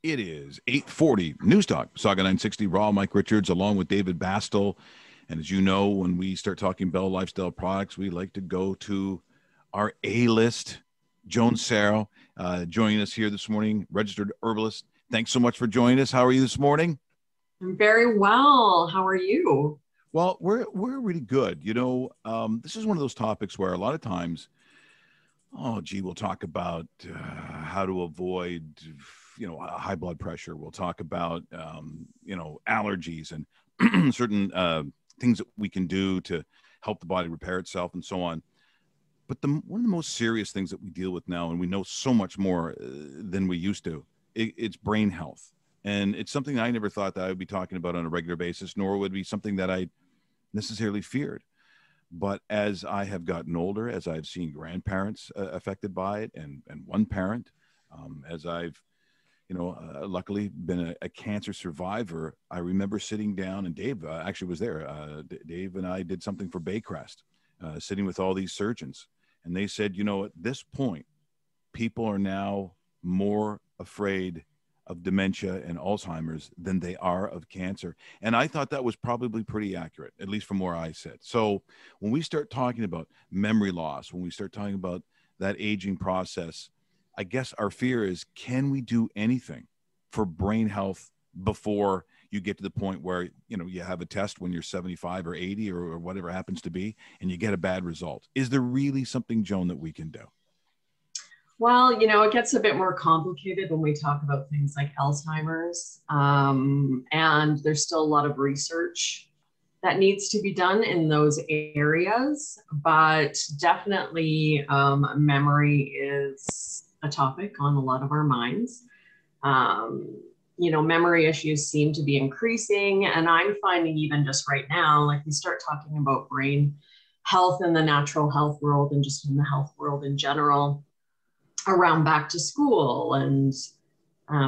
It is 8:40. Newstalk Sauga 960 Raw. Mike Richards along with David Bastl. And as you know, when we start talking BellLifestyle products, we like to go to our A-list, Joan Sarro, joining us here this morning, registered herbalist. Thanks so much for joining us. How are you this morning? I'm very well. How are you? Well, we're really good. This is one of those topics where a lot of times, we'll talk about how to avoid, high blood pressure. We'll talk about, allergies and certain things that we can do to help the body repair itself and so on. But one of the most serious things that we deal with now, and we know so much more than we used to, it's brain health. And it's something I never thought that I would be talking about on a regular basis, nor would it be something that I necessarily feared. But as I have gotten older, as I've seen grandparents affected by it and one parent, as I've, luckily been a cancer survivor, I remember sitting down, and Dave actually was there. Dave and I did something for Baycrest, sitting with all these surgeons. And they said, at this point, people are now more afraid of dementia and Alzheimer's than they are of cancer. And I thought that was probably pretty accurate, at least from where I sit. So when we start talking about memory loss, when we start talking about that aging process, I guess our fear is, can we do anything for brain health before you get to the point where, you have a test when you're 75 or 80 or whatever happens to be, and you get a bad result? Is there really something, Joan, that we can do? Well, it gets a bit more complicated when we talk about things like Alzheimer's. And there's still a lot of research that needs to be done in those areas. But definitely memory is a topic on a lot of our minds. Memory issues seem to be increasing. And I'm finding even just right now, like we start talking about brain health in the natural health world and just in the health world in general, around back to school and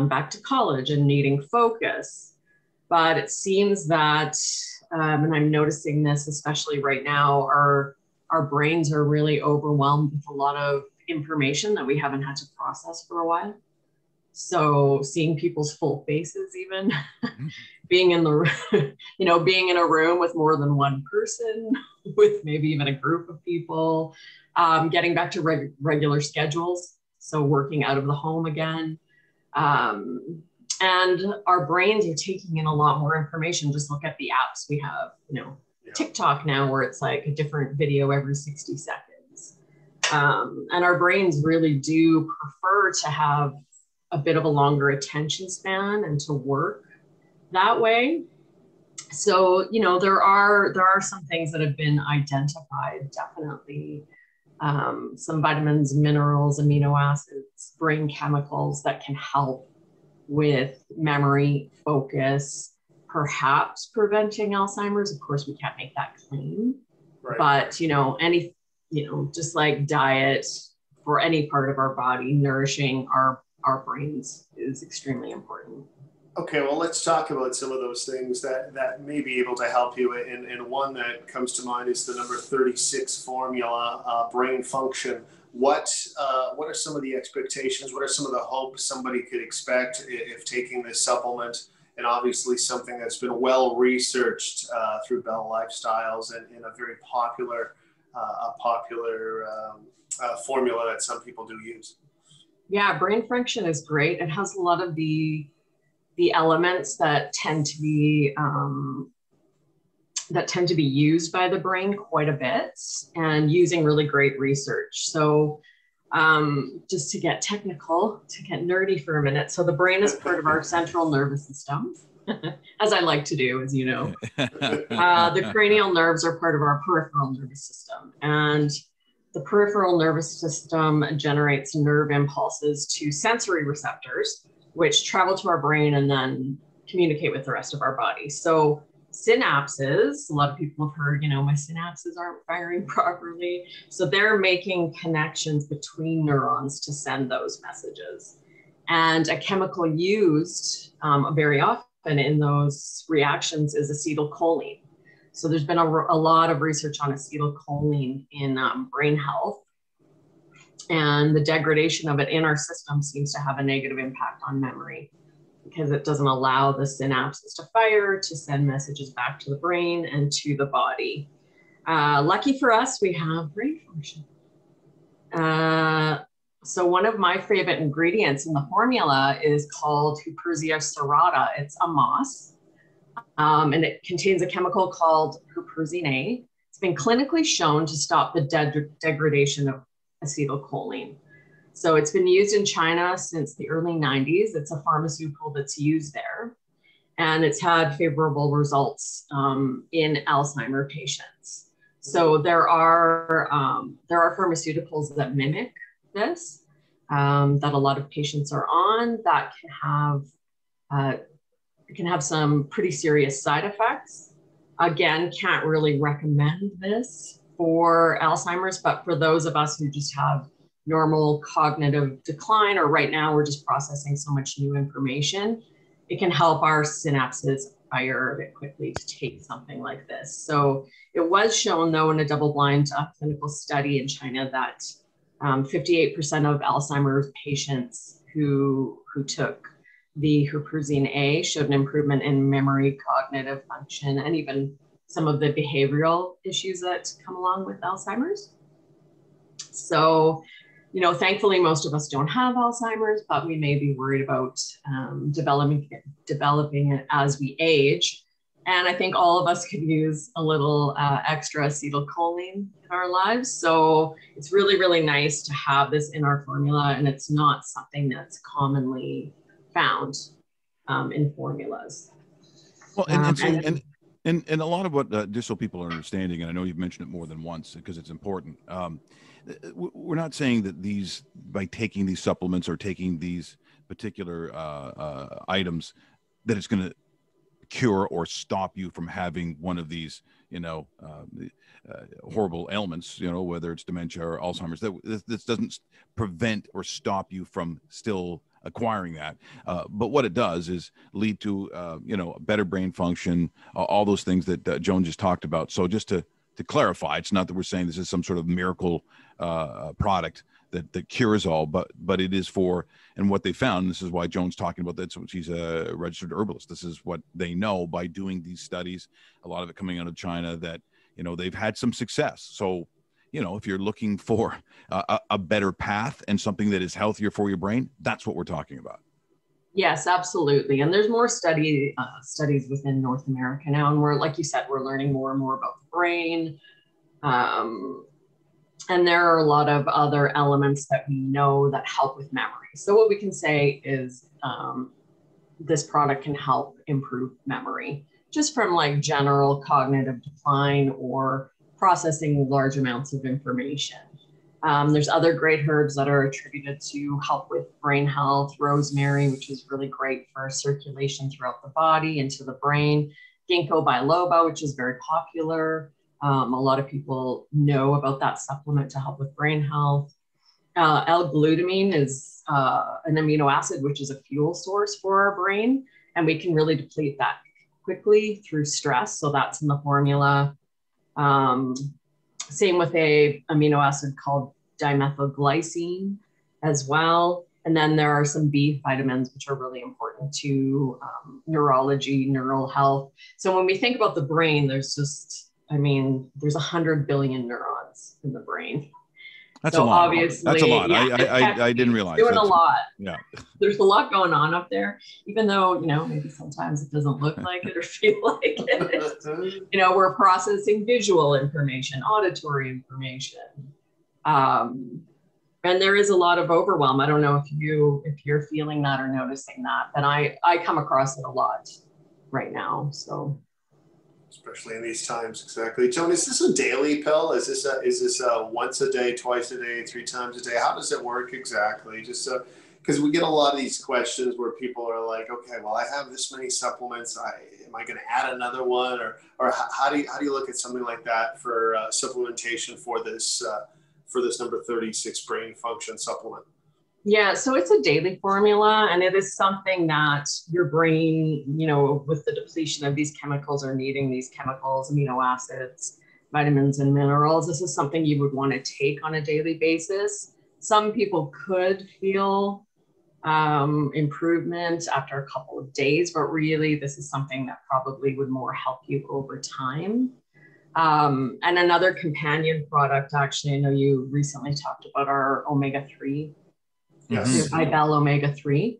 back to college and needing focus. But it seems that, and I'm noticing this especially right now, our brains are really overwhelmed with a lot of information that we haven't had to process for a while. So seeing people's full faces, even being in being in a room with more than one person, with maybe even a group of people, getting back to regular schedules. So working out of the home again. And our brains are taking in a lot more information. Just look at the apps we have, TikTok now, where it's like a different video every 60 seconds. And our brains really do prefer to have a bit of a longer attention span and to work that way. So, there are some things that have been identified, definitely. Some vitamins, minerals, amino acids, brain chemicals that can help with memory, focus, perhaps preventing Alzheimer's. Of course, we can't make that claim, right. But just like diet for any part of our body, nourishing our brains is extremely important. Okay, well, let's talk about some of those things that may be able to help you. And one that comes to mind is the number 36 formula, brain function. What are some of the expectations? What are some of the hopes somebody could expect if taking this supplement? And obviously something that's been well researched through BellLifestyles and a very popular formula that some people do use. Yeah, brain function is great. It has a lot of the elements that tend to be used by the brain quite a bit, and using really great research. So just to get technical, to get nerdy for a minute. So the brain is part of our central nervous system, as I like to do, as you know. The cranial nerves are part of our peripheral nervous system. And the peripheral nervous system generates nerve impulses to sensory receptors, which travel to our brain and then communicate with the rest of our body. So synapses, a lot of people have heard, my synapses aren't firing properly. So they're making connections between neurons to send those messages. And a chemical used very often in those reactions is acetylcholine. So there's been a lot of research on acetylcholine in brain health. And the degradation of it in our system seems to have a negative impact on memory. because it doesn't allow the synapses to fire to send messages back to the brain and to the body. Lucky for us, we have brain function. So one of my favorite ingredients in the formula is called Huperzia serrata. It's a moss, and it contains a chemical called huperzine A. It's been clinically shown to stop the degradation of acetylcholine. So it's been used in China since the early 90s. It's a pharmaceutical that's used there, and it's had favorable results in Alzheimer's patients. So there are pharmaceuticals that mimic this, that a lot of patients are on, that can have some pretty serious side effects. Again, can't really recommend this for Alzheimer's, but for those of us who just have normal cognitive decline, or right now we're just processing so much new information, it can help our synapses fire a bit quickly to take something like this. So it was shown, though, in a double-blind clinical study in China that 58% of Alzheimer's patients who took the huperzine A showed an improvement in memory, cognitive function, and even some of the behavioral issues that come along with Alzheimer's. So, you know, thankfully, most of us don't have Alzheimer's, but we may be worried about developing it as we age. And I think all of us could use a little extra acetylcholine in our lives. So it's really, really nice to have this in our formula. And it's not something that's commonly found in formulas. Well, and a lot of what, just so people are understanding, and I know you've mentioned it more than once because it's important. We're not saying that by taking these supplements or taking these particular items, that it's going to cure or stop you from having one of these, horrible ailments, whether it's dementia or Alzheimer's. This doesn't prevent or stop you from still acquiring that. But what it does is lead to, better brain function, all those things that Joan just talked about. So just to clarify, it's not that we're saying this is some sort of miracle product that cures all, but it is for, and what they found, this is why Joan's talking about that. So she's a registered herbalist. This is what they know by doing these studies, a lot of it coming out of China, that, they've had some success. So, if you're looking for a better path and something that is healthier for your brain, that's what we're talking about. Yes, absolutely. And there's more studies within North America now. And we're, like you said, we're learning more and more about the brain. And there are a lot of other elements that we know that help with memory. So what we can say is this product can help improve memory, just from like general cognitive decline or processing large amounts of information. There's other great herbs that are attributed to help with brain health. Rosemary, which is really great for circulation throughout the body into the brain. Ginkgo biloba, which is very popular. A lot of people know about that supplement to help with brain health. L-glutamine is an amino acid, which is a fuel source for our brain, and we can really deplete that quickly through stress. So that's in the formula. Same with a amino acid called dimethylglycine as well. And then there are some B vitamins, which are really important to neurology, neural health. So when we think about the brain, there's 100 billion neurons in the brain. That's so a lot. Obviously, that's a lot. Yeah, I didn't realize. Doing a lot. Yeah. There's a lot going on up there, even though, maybe sometimes it doesn't look like it or feel like it. We're processing visual information, auditory information. And there is a lot of overwhelm. I don't know if you're feeling that or noticing that, but I come across it a lot right now. So. Especially in these times, exactly. Joan, is this a daily pill? Is this once a day, twice a day, 3 times a day? How does it work exactly? Just because we get a lot of these questions where people are like, okay, well, I have this many supplements. Am I going to add another one, or how do you look at something like that for supplementation for this number 36 brain function supplement? Yeah, so it's a daily formula, and it is something that your brain, with the depletion of these chemicals, are needing these chemicals, amino acids, vitamins, and minerals. This is something you would want to take on a daily basis. Some people could feel improvement after a couple of days, but really this is something that probably would more help you over time. And another companion product, actually, I know you recently talked about our omega-3, Yes. Bell omega-3.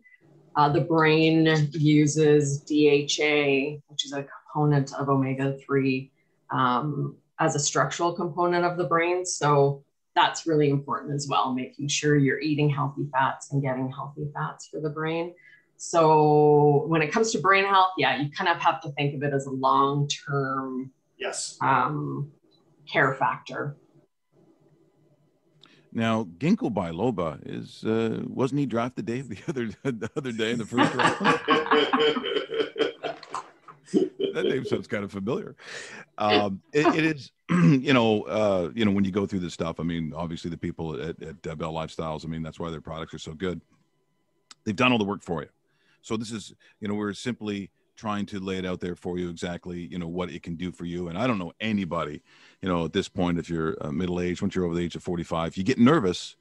The brain uses DHA, which is a component of omega-3, as a structural component of the brain. So that's really important as well, making sure you're eating healthy fats and getting healthy fats for the brain. So when it comes to brain health, yeah, you kind of have to think of it as a long-term care factor. Now, Ginkgo biloba is wasn't he drafted Dave the other day in the first round? That name sounds kind of familiar. It is, when you go through this stuff, I mean, obviously the people at BellLifestyles, I mean, that's why their products are so good. They've done all the work for you. So this is, we're simply trying to lay it out there for you exactly, what it can do for you. And I don't know anybody, at this point, if you're middle-aged, once you're over the age of 45, you get nervous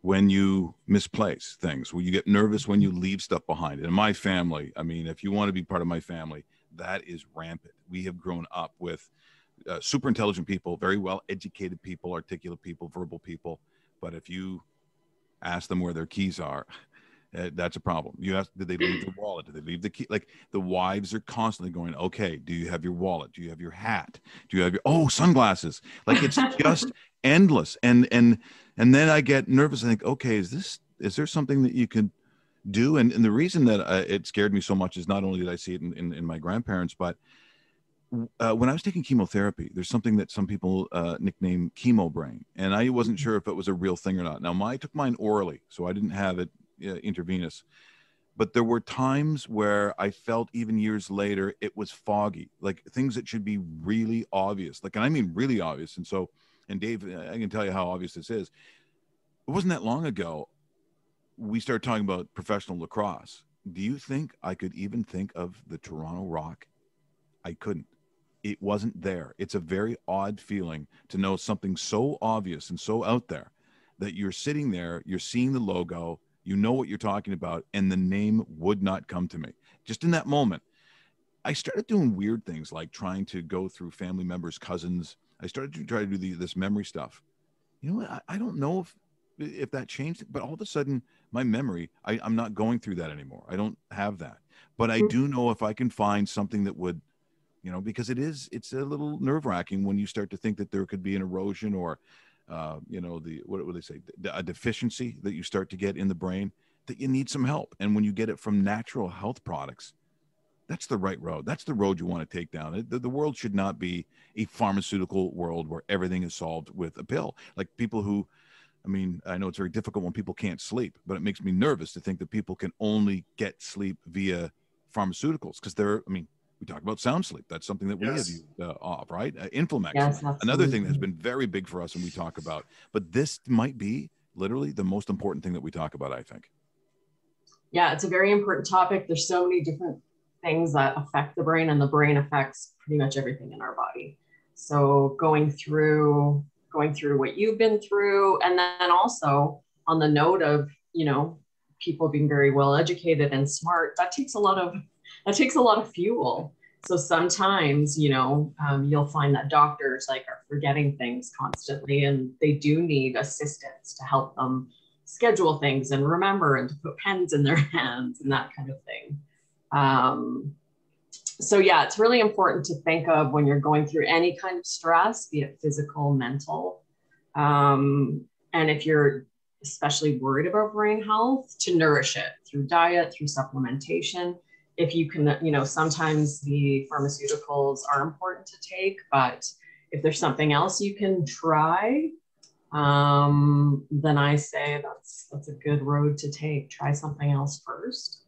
when you misplace things. Well, you get nervous when you leave stuff behind. And in my family, I mean, if you want to be part of my family, that is rampant. We have grown up with super intelligent people, very well educated people, articulate people, verbal people. But if you ask them where their keys are, that's a problem. You ask, did they leave their wallet? Did they leave the key? Like, the wives are constantly going, okay, do you have your wallet? Do you have your hat? Do you have your, sunglasses? Like, it's just endless. And then I get nervous. I think, okay, is there something that you could do? And the reason that it scared me so much is not only did I see it in my grandparents, but when I was taking chemotherapy, there's something that some people nickname chemo brain. And I wasn't sure if it was a real thing or not. Now, I took mine orally, so I didn't have it intravenous. But there were times where I felt, even years later, it was foggy, like things that should be really obvious. Like, and I mean really obvious. And Dave, I can tell you how obvious this is. It wasn't that long ago we started talking about professional lacrosse. Do you think I could even think of the Toronto Rock? I couldn't. It wasn't there. It's a very odd feeling to know something so obvious and so out there that you're sitting there, you're seeing the logo, you know what you're talking about, and the name would not come to me. Just in that moment, I started doing weird things like trying to go through family members, cousins. I started to try to do this memory stuff. You know what? I don't know if that changed, but all of a sudden, my memory, I'm not going through that anymore. I don't have that. But I do know if I can find something that would, because it's a little nerve-wracking when you start to think that there could be an erosion or what would they say, a deficiency that you start to get in the brain, that you need some help. And when you get it from natural health products, that's the right road. That's the road you want to take down. The world should not be a pharmaceutical world where everything is solved with a pill. Like people who, I mean, I know it's very difficult when people can't sleep, but it makes me nervous to think that people can only get sleep via pharmaceuticals, because we talk about sound sleep. That's something that we have used off, right? Inflamex. Yes, another thing that's been very big for us and we talk about, but this might be literally the most important thing that we talk about, I think. Yeah, it's a very important topic. There's so many different things that affect the brain, and the brain affects pretty much everything in our body. So going through what you've been through, and then also on the note of, people being very well educated and smart, that takes a lot of fuel. So sometimes, you'll find that doctors are forgetting things constantly, and they do need assistance to help them schedule things and remember, and to put pens in their hands and that kind of thing. So yeah, it's really important to think of when you're going through any kind of stress, be it physical, mental. And if you're especially worried about brain health, to nourish it through diet, through supplementation. If you can, sometimes the pharmaceuticals are important to take, but if there's something else you can try, then I say that's a good road to take. Try something else first.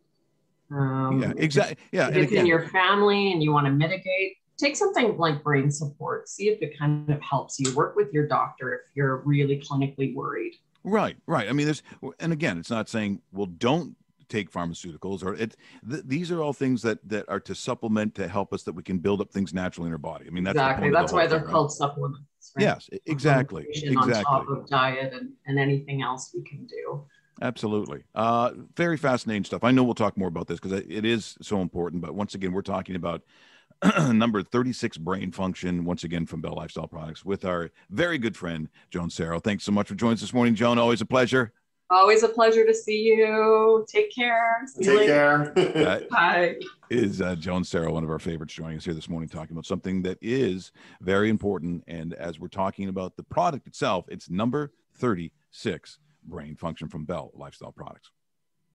Yeah, exactly. Yeah. If it's in your family and you want to mitigate, take something like brain support. See if it kind of helps you. Work with your doctor if you're really clinically worried. Right. I mean, and again, it's not saying, well, don't take pharmaceuticals, or these are all things that are to supplement, to help us, that we can build up things naturally in our body. I mean, that's exactly. That's why they're called supplements. Right? Yes, exactly. On top of diet and anything else we can do. Absolutely. Very fascinating stuff. I know we'll talk more about this because it is so important. But once again, we're talking about number 36 brain function, once again from Bell Lifestyle Products with our very good friend, Joan Sarro. Thanks so much for joining us this morning, Joan. Always a pleasure. Always a pleasure to see you. Take care. See you later. Take care. Bye. Is Joan Sarro, one of our favorites, joining us here this morning, talking about something that is very important. And as we're talking about the product itself, it's number 36 brain function from Bell Lifestyle Products.